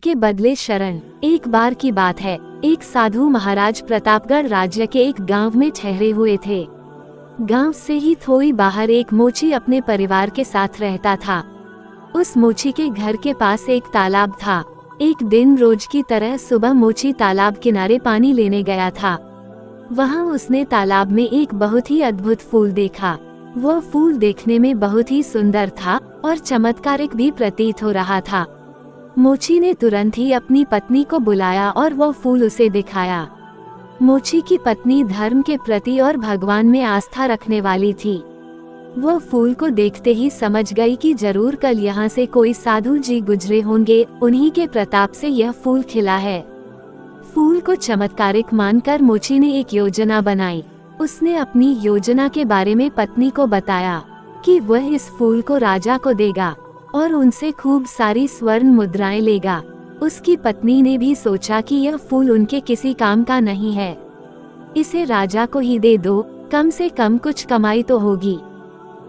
के बदले शरण। एक बार की बात है, एक साधु महाराज प्रतापगढ़ राज्य के एक गांव में ठहरे हुए थे। गांव से ही थोड़ी बाहर एक मोची अपने परिवार के साथ रहता था। उस मोची के घर के पास एक तालाब था। एक दिन रोज की तरह सुबह मोची तालाब किनारे पानी लेने गया था। वहां उसने तालाब में एक बहुत ही अद्भुत फूल देखा। वह फूल देखने में बहुत ही सुंदर था और चमत्कारिक भी प्रतीत हो रहा था। मोची ने तुरंत ही अपनी पत्नी को बुलाया और वह फूल उसे दिखाया। मोची की पत्नी धर्म के प्रति और भगवान में आस्था रखने वाली थी। वह फूल को देखते ही समझ गई कि जरूर कल यहाँ से कोई साधु जी गुजरे होंगे, उन्हीं के प्रताप से यह फूल खिला है। फूल को चमत्कारिक मानकर मोची ने एक योजना बनाई। उसने अपनी योजना के बारे में पत्नी को बताया कि वह इस फूल को राजा को देगा और उनसे खूब सारी स्वर्ण मुद्राएं लेगा। उसकी पत्नी ने भी सोचा कि यह फूल उनके किसी काम का नहीं है, इसे राजा को ही दे दो, कम से कम कुछ कमाई तो होगी।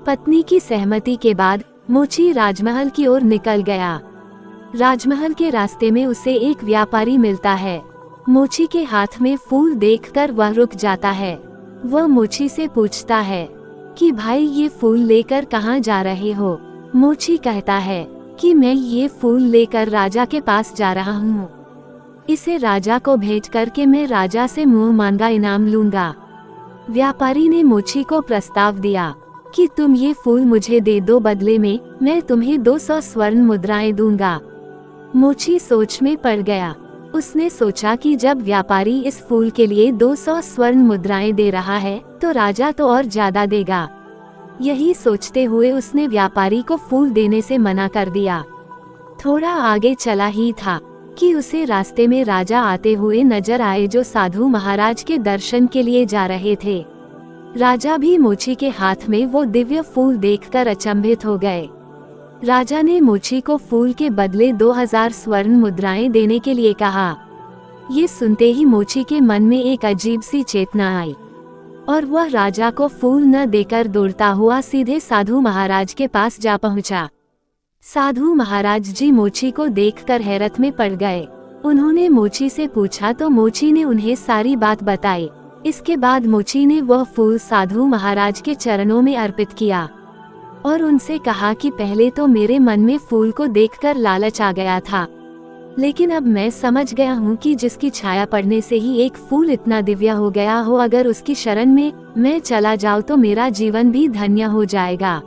पत्नी की सहमति के बाद मोची राजमहल की ओर निकल गया। राजमहल के रास्ते में उसे एक व्यापारी मिलता है। मोची के हाथ में फूल देखकर वह रुक जाता है। वह मोची से पूछता है कि भाई ये फूल लेकर कहाँ जा रहे हो? मोची कहता है कि मैं ये फूल लेकर राजा के पास जा रहा हूँ। इसे राजा को भेंट करके मैं राजा से मुंह मांगा इनाम लूंगा। व्यापारी ने मोची को प्रस्ताव दिया कि तुम ये फूल मुझे दे दो, बदले में मैं तुम्हें 200 स्वर्ण मुद्राएं दूंगा। मोची सोच में पड़ गया। उसने सोचा कि जब व्यापारी इस फूल के लिए 200 स्वर्ण मुद्राएं दे रहा है तो राजा तो और ज्यादा देगा। यही सोचते हुए उसने व्यापारी को फूल देने से मना कर दिया। थोड़ा आगे चला ही था कि उसे रास्ते में राजा आते हुए नजर आए, जो साधु महाराज के दर्शन के लिए जा रहे थे। राजा भी मोची के हाथ में वो दिव्य फूल देखकर अचंभित हो गए। राजा ने मोची को फूल के बदले 2000 स्वर्ण मुद्राएं देने के लिए कहा। ये सुनते ही मोची के मन में एक अजीब सी चेतना आई और वह राजा को फूल न देकर दौड़ता हुआ सीधे साधु महाराज के पास जा पहुंचा। साधु महाराज जी मोची को देखकर हैरत में पड़ गए। उन्होंने मोची से पूछा तो मोची ने उन्हें सारी बात बताई। इसके बाद मोची ने वह फूल साधु महाराज के चरणों में अर्पित किया और उनसे कहा कि पहले तो मेरे मन में फूल को देखकर लालच आ गया था, लेकिन अब मैं समझ गया हूँ कि जिसकी छाया पड़ने से ही एक फूल इतना दिव्य हो गया हो, अगर उसकी शरण में मैं चला जाऊँ तो मेरा जीवन भी धन्य हो जाएगा।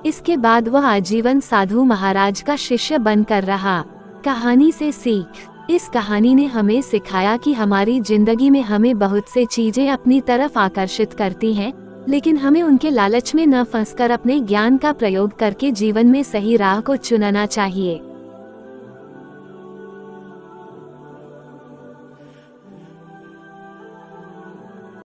इसके बाद वह आजीवन साधु महाराज का शिष्य बनकर रहा। कहानी से सीख। इस कहानी ने हमें सिखाया कि हमारी जिंदगी में हमें बहुत से चीजें अपनी तरफ आकर्षित करती हैं, लेकिन हमें उनके लालच में न फंसकर अपने ज्ञान का प्रयोग करके जीवन में सही राह को चुनना चाहिए।